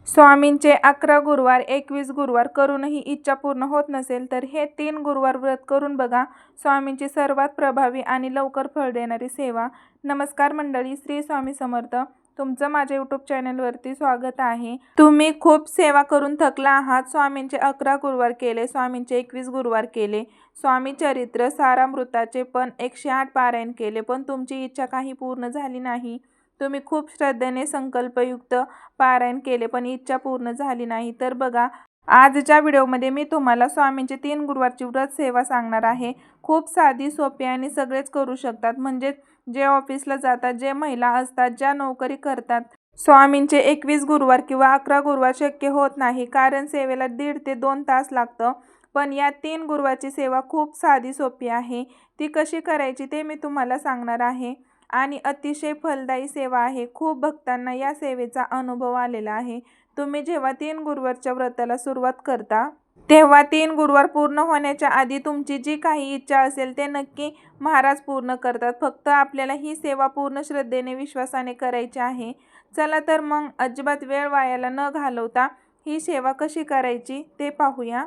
स्वामींचे 11 गुरुवार 21 गुरुवार करूनही इच्छा पूर्ण होत नसेल तर हे 3 गुरुवार व्रत करून बघा. स्वामींची सर्वात प्रभावी आणि लवकर फळ देणारी सेवा. नमस्कार मंडळी, श्री स्वामी समर्थ. तुमचं माझ्या यूट्यूब चॅनलवरती स्वागत आहे. तुम्ही खूप सेवा करून थकला आहात. स्वामींचे 11 गुरुवार केले, स्वामींचे 21 गुरुवार केले, स्वामी चरित्र सारामृताचे पण 108 पारायण केले, पण तुमची इच्छा काही पूर्ण झाली नाही. तुम्ही खूप श्रद्धेने संकल्पयुक्त पारायण केले पण इच्छा पूर्ण झाली नाही. तर बघा, आजच्या व्हिडिओमध्ये मी तुम्हाला स्वामींची 3 गुरुवारची व्रत सेवा सांगणार आहे. खूप साधी, सोपी आणि सगळेच करू शकतात. म्हणजे जे ऑफिसला जातात, जे महिला असतात, ज्या नोकरी करतात. स्वामींचे 21 गुरुवार किंवा 11 गुरुवार शक्य होत नाही, कारण सेवेला 1.5 ते 2 तास लागतं. पण या 3 गुरुवारची सेवा खूप साधी, सोपी आहे. ती कशी करायची ते मी तुम्हाला सांगणार आहे. आणि अतिशय फलदायी सेवा आहे. खूप भक्तांना या सेवेचा अनुभव आलेला आहे. तुम्ही जेव्हा 3 गुरुवारच्या व्रताला सुरुवात करता, तेव्हा 3 गुरुवार पूर्ण होण्याच्या आधी तुमची जी काही इच्छा असेल ते नक्की महाराज पूर्ण करतात. फक्त आपल्याला ही सेवा पूर्ण श्रद्धेने, विश्वासाने करायची आहे. चला तर मग अजिबात वेळ वायाला न घालवता ही सेवा कशी करायची ते पाहूया.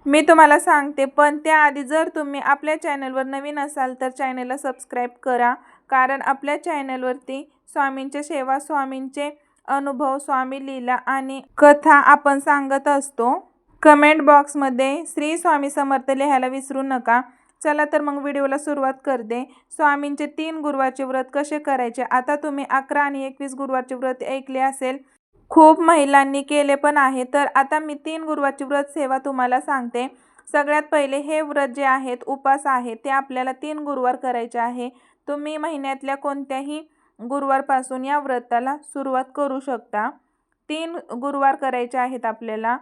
मी तुम्हाला सांगते, पण त्याआधी जर तुम्ही आपल्या चॅनलवर नवीन असाल तर चॅनलला सबस्क्राईब करा. कारण आपल्या चॅनलवरती स्वामींच्या सेवा, स्वामींचे अनुभव, स्वामी लीला आणि कथा आपण सांगत असतो. कमेंट बॉक्समध्ये श्री स्वामी समर्थ लिहायला विसरू नका. चला तर मग व्हिडिओला सुरुवात करते. स्वामींचे 3 गुरुवारचे व्रत कसे करायचे. आता तुम्ही 11 आणि 21 गुरुवारचे व्रत ऐकले असेल, खूप महिलांनी केले पण आहे. तर आता मी 3 गुरुवारची व्रत सेवा तुम्हाला सांगते. सगळ्यात पहिले हे व्रत जे आहेत, उपास आहे, ते आपल्याला 3 गुरुवार करायचे आहे. तुम्ही महिन्यातल्या कोणत्याही गुरुवारपासून या व्रताला सुरुवात करू शकता. 3 गुरुवार करायचे आहेत आपल्याला.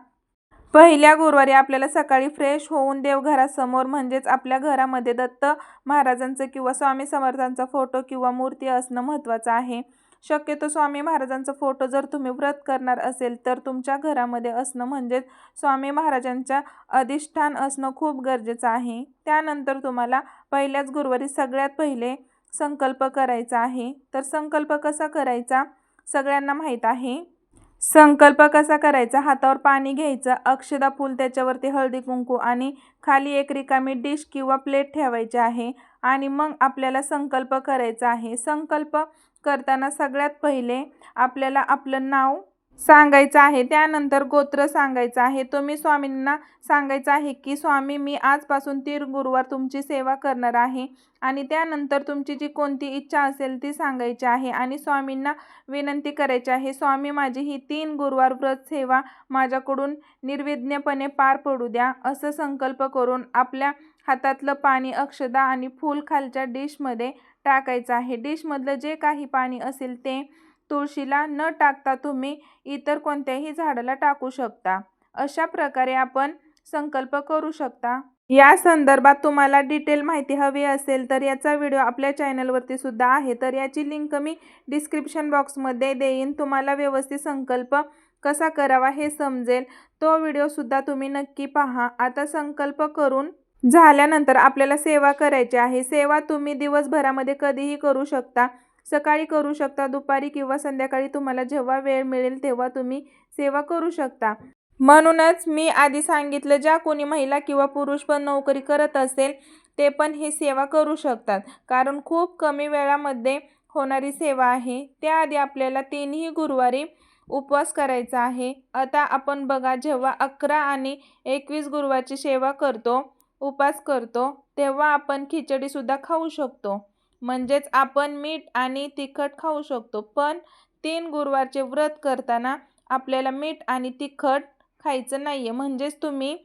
पहिल्या गुरुवारी आपल्याला सकाळी फ्रेश होऊन देवघरासमोर, म्हणजेच आपल्या घरामध्ये दत्त महाराजांचं किंवा स्वामी समर्थांचा फोटो किंवा मूर्ती असणं महत्त्वाचं आहे. शक्यतो स्वामी महाराजांचा फोटो जर तुम्ही व्रत करणार असेल तर तुमच्या घरामध्ये असणं, म्हणजेच स्वामी महाराजांच्या अधिष्ठान असणं खूप गरजेचं आहे. त्यानंतर तुम्हाला पहिल्याच गुरुवारी सगळ्यात पहिले संकल्प करायचा आहे. तर संकल्प कसा करायचा सगळ्यांना माहीत आहे. संकल्प कसा करायचा, हातावर पाणी घ्यायचं, अक्षदा फूल, त्याच्यावरती हळदी कुंकू आणि खाली एक रिकामी डिश किंवा प्लेट ठेवायची आहे. आणि मग आपल्याला संकल्प करायचा आहे. संकल्प करताना सगळ्यात पहिले आपल्याला आपलं नाव सांगायचं आहे. त्यानंतर गोत्र सांगायचं आहे. तुम्ही स्वामींना सांगायचं आहे की स्वामी, मी आजपासून 3 गुरुवार तुमची सेवा करणार आहे. आणि त्यानंतर तुमची जी कोणती इच्छा असेल ती सांगायची आहे. आणि स्वामींना विनंती करायची आहे, स्वामी, माझी ही 3 गुरुवार व्रत सेवा माझ्याकडून निर्विघ्नपणे पार पडू द्या. असं संकल्प करून आपल्या हातातलं पाणी, अक्षदा आणि फूल खालच्या डिशमध्ये टाकायचं आहे. डिशमधलं जे काही पाणी असेल ते तुळशीला न टाकता तुम्ही इतर कोणत्याही झाडाला टाकू शकता. अशा प्रकारे आपण संकल्प करू शकता. या संदर्भात तुम्हाला डिटेल माहिती हवी असेल तर याचा व्हिडिओ आपल्या चॅनलवरती सुद्धा आहे. तर याची लिंक मी डिस्क्रिप्शन बॉक्समध्ये देईन. तुम्हाला व्यवस्थित संकल्प कसा करावा हे समजेल. तो व्हिडिओसुद्धा तुम्ही नक्की पहा. आता संकल्प करून झाल्यानंतर आपल्याला सेवा करायची आहे. सेवा तुम्ही दिवसभरामध्ये कधीही करू शकता. सकाळी करू शकता, दुपारी किंवा संध्याकाळी, तुम्हाला जेव्हा वेळ मिळेल तेव्हा तुम्ही सेवा करू शकता. म्हणूनच मी आधी सांगितलं, ज्या कोणी महिला किंवा पुरुष पण नोकरी करत असेल ते पण ही सेवा करू शकतात. कारण खूप कमी वेळामध्ये होणारी सेवा आहे. त्याआधी आपल्याला 3ही गुरुवारी उपवास करायचा आहे. आता आपण बघा, जेव्हा 11 आणि 21 गुरुवारची सेवा करतो, उपास करतो, तेव्हा आपण खिचडीसुद्धा खाऊ शकतो. म्हणजेच आपण मीठ आणि तिखट खाऊ शकतो. पण 3 गुरुवारचे व्रत करताना आपल्याला मीठ आणि तिखट खायचं नाही आहे. म्हणजेच तुम्ही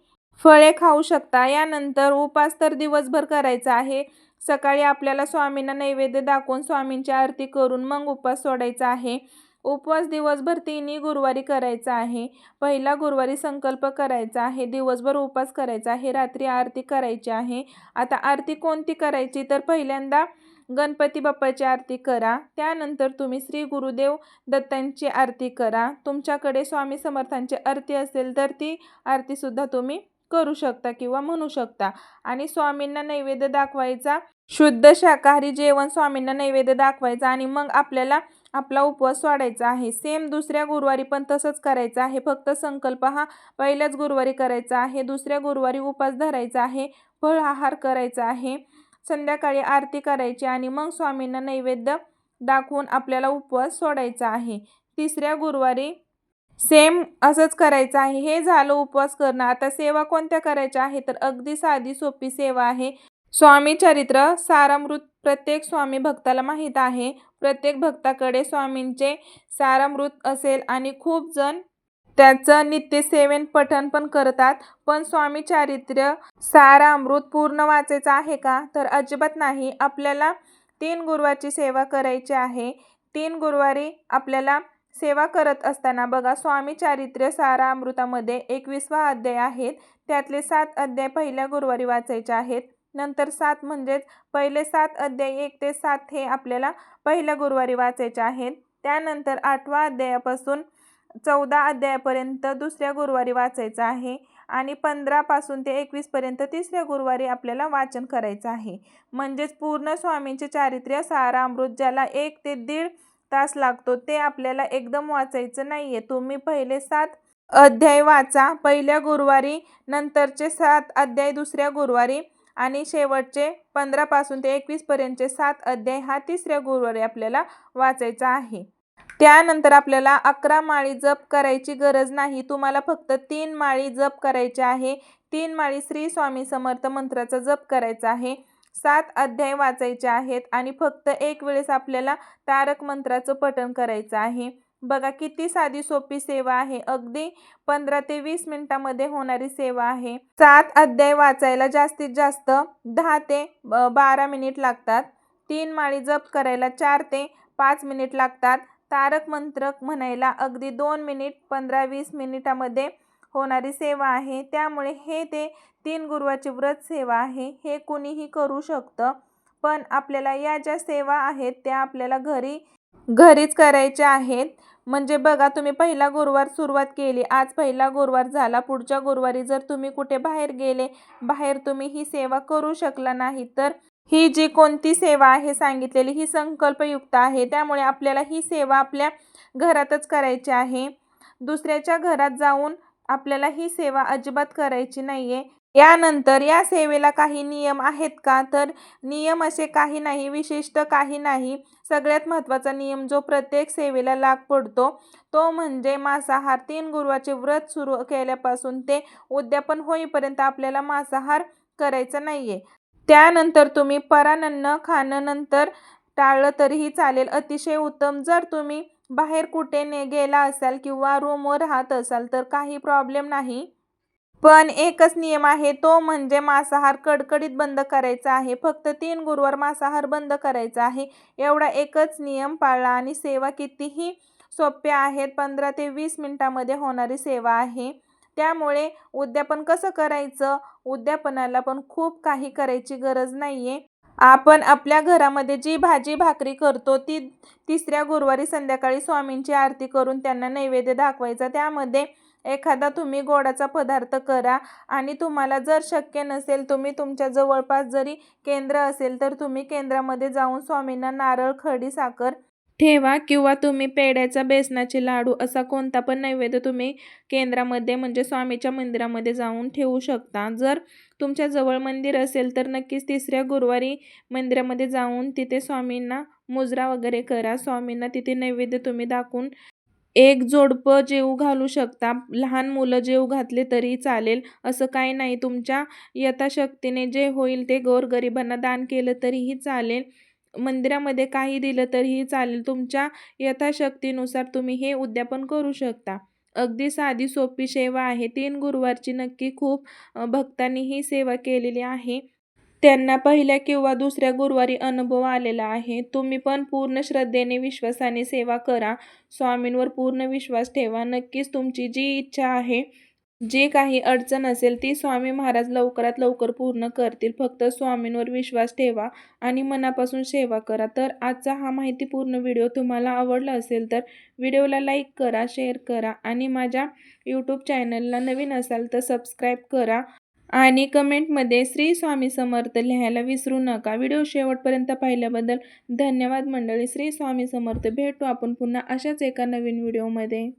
फळे खाऊ शकता. यानंतर उपास तर दिवसभर करायचा आहे. सकाळी आपल्याला स्वामींना नैवेद्य दाखवून स्वामींची आरती करून मग उपवास सोडायचा आहे. उपवास दिवसभर 3ही गुरुवारी करायचा आहे. पहिला गुरुवारी संकल्प करायचा आहे, दिवसभर उपवास करायचा आहे, रात्री आरती करायची आहे. आता आरती कोणती करायची, तर पहिल्यांदा गणपती बाप्पाची आरती करा. त्यानंतर तुम्ही श्री गुरुदेव दत्तांची आरती करा. तुमच्याकडे स्वामी समर्थांची आरती असेल तर ती आरतीसुद्धा तुम्ही करू शकता किंवा म्हणू शकता. आणि स्वामींना नैवेद्य दाखवायचा, शुद्ध शाकाहारी जेवण स्वामींना नैवेद्य दाखवायचा. आणि मग आपल्याला आपला उपवास सोडायचा आहे। सेम दुसऱ्या गुरुवारी पण तसंच करायचं आहे, फक्त संकल्प हा पहिल्याच गुरुवारी करायचा आहे। दुसऱ्या गुरुवारी उपवास धरायचा आहे, फळ आहार करायचा आहे, संध्याकाळी आरती करायची आणि मग स्वामींना नैवेद्य दाखवून आपल्याला उपवास सोडायचा आहे। तिसऱ्या गुरुवारी सेम असंच करायचं आहे। हे झालं उपवास करणं। आता सेवा कोणत्या करायच्या आहे, तर अगदी साधी सोपी सेवा आहे। स्वामी चरित्र सारामृत प्रत्येक स्वामी भक्ताला माहीत आहे। प्रत्येक भक्ताकडे स्वामींचे सारामृत असेल आणि खूप जण त्याचं नित्यसेवेन पठण पण करतात। पण स्वामी चारित्र्य सारामृत पूर्ण वाचायचं आहे का, तर अजिबात नाही। आपल्याला 3 गुरुवारची सेवा करायची आहे। 3 गुरुवारी आपल्याला सेवा करत असताना बघा, स्वामी चारित्र्य सारामृतामध्ये 21वा अध्याय आहेत, त्यातले 7 अध्याय पहिल्या गुरुवारी वाचायचे आहेत। नंतर 7 म्हणजेच पहिले 7 अध्याय 1 ते 7 हे आपल्याला पहिल्या गुरुवारी वाचायचे आहेत। त्यानंतर 8व्या अध्यायापासून 14 अध्यायापर्यंत दुसऱ्या गुरुवारी वाचायचं आहे आणि 15 पासून ते 21 पर्यंत तिसऱ्या गुरुवारी आपल्याला वाचन करायचं आहे। म्हणजेच पूर्ण स्वामींचे चारित्र्य सारामृत ज्याला 1 ते 1.5 तास लागतो ते आपल्याला एकदम वाचायचं नाहीये। तुम्ही पहिले 7 अध्याय वाचा पहिल्या गुरुवारी, नंतरचे 7 अध्याय दुसऱ्या गुरुवारी आणि शेवटचे 15 पासून ते 21 पर्यंतचे 7 अध्याय हा तिसऱ्या गुरुवारी आपल्याला वाचायचा आहे। त्यानंतर आपल्याला 11 माळी जप करायची गरज नाही, तुम्हाला फक्त 3 माळी जप करायचे आहे। 3 माळी श्री स्वामी समर्थ मंत्राचा जप करायचा आहे। 7 अध्याय वाचायचे आहेत आणि फक्त एक वेळेस आपल्याला तारक मंत्राचं पठण करायचं आहे। बघा किती साधी सोपी सेवा आहे, अगदी 15 ते 20 मिनिटांमध्ये होणारी सेवा आहे। 7 अध्याय वाचायला जास्तीत जास्त 10 ते 12 मिनिट लागतात। 3 माळी जप करायला 4 ते 5 मिनिट लागतात। तारक मंत्र म्हणायला अगदी 2 मिनिट 15-20 मिनिटांमध्ये होणारी सेवा आहे। त्यामुळे हे ते 3 गुरुवारची व्रत सेवा आहे, हे कुणीही करू शकतं। पण आपल्याला या ज्या सेवा आहेत त्या आपल्याला घरीच करायच्या आहेत। म्हणजे बघा, तुम्ही पहिला गुरुवार सुरुवात केली, आज पहिला गुरुवार झाला, पुढच्या गुरुवारी जर तुम्ही कुठे बाहेर गेले, बाहेर तुम्ही ही सेवा करू शकला नाही, तर ही जी कोणती सेवा आहे सांगितलेली ही संकल्पयुक्त आहे। त्यामुळे आपल्याला ही सेवा आपल्या घरातच करायची आहे, दुसऱ्याच्या घरात जाऊन आपल्याला ही सेवा अजिबात करायची नाहीये। यानंतर या सेवेला काही नियम आहेत का, तर नियम असे काही नाही, विशिष्ट काही नाही। सगळ्यात महत्त्वाचा नियम जो प्रत्येक सेवेला लागू पडतो तो म्हणजे मांसाहार। 3 गुरुवारचे व्रत सुरू केल्यापासून ते उद्यापन होईपर्यंत आपल्याला मांसाहार करायचा नाहीये। त्यानंतर तुम्ही परान्न खाणं नंतर टाळलं तरीही चालेल, अतिशय उत्तम। जर तुम्ही बाहेर कुठे गेला असाल किंवा रूमवर राहत असाल तर काही प्रॉब्लेम नाही, पण एकच नियम आहे, तो म्हणजे मांसाहार कडकडीत बंद करायचा आहे। फक्त 3 गुरुवार मांसाहार बंद करायचा आहे, एवढा एकच नियम पाळला आणि सेवा कितीही सोप्या आहेत, 15 ते 20 मिनिटांमध्ये होणारी सेवा आहे। त्यामुळे उद्यापन कसं करायचं, उद्यापनाला पण खूप काही करायची गरज नाहीये। आपण आपल्या घरामध्ये जी भाजी भाकरी करतो ती तिसऱ्या गुरुवारी संध्याकाळी स्वामींची आरती करून त्यांना नैवेद्य दाखवायचा। त्यामध्ये एखादा तुम्ही गोडाचा पदार्थ करा आणि तुम्हाला जर शक्य नसेल, तुम्ही तुमच्या जवळपास जरी केंद्र असेल तर तुम्ही केंद्रामध्ये जाऊन स्वामींना नारळ, खडी साखर ठेवा किंवा तुम्ही पेढ्याचा, बेसनाचे लाडू असा कोणता पण नैवेद्य तुम्ही केंद्रामध्ये म्हणजे स्वामीच्या मंदिरामध्ये जाऊन ठेवू शकता। जर तुमच्या जवळ मंदिर असेल तर नक्कीच तिसऱ्या गुरुवारी मंदिरामध्ये जाऊन तिथे स्वामींना मुजरा वगैरे करा। स्वामींना तिथे नैवेद्य तुम्ही दाखवून एक जोडपं जेवू घालू शकता, लहान मुलं जेवू घातले तरी चालेल, असं काही नाही। तुमच्या यथाशक्तीने जे होईल ते गोरगरिबांना दान केलं तरीही चालेल, मंदिरामध्ये काही दिलं तरीही चालेल, तुमच्या यथाशक्तीनुसार तुम्ही हे उद्यापन करू शकता। अगदी साधी सोपी सेवा आहे। 3 गुरुवारची नक्की खूप भक्तांनी ही सेवा केलेली आहे, त्यांना पहिल्या किंवा दुसऱ्या गुरुवारी अनुभव आलेला आहे। तुम्ही पण पूर्ण श्रद्धेने विश्वासाने सेवा करा, स्वामींवर पूर्ण विश्वास ठेवा। नक्कीच तुमची जी इच्छा आहे, जी काही अडचण असेल ती स्वामी महाराज लवकरात लवकर पूर्ण करतील। फक्त स्वामींवर विश्वास ठेवा आणि मनापासून सेवा करा। तर आजचा हा माहितीपूर्ण व्हिडिओ तुम्हाला आवडला असेल तर व्हिडिओला लाईक करा, शेअर करा आणि माझ्या यूट्यूब चॅनलला नवीन असाल तर सबस्क्राईब करा आणि कमेंटमध्ये श्री स्वामी समर्थ लिहायला विसरू नका. व्हिडिओ शेवटपर्यंत पाहिल्याबद्दल धन्यवाद मंडळी. श्री स्वामी समर्थ. भेटू आपण पुन्हा अशाच एका नवीन व्हिडिओमध्ये.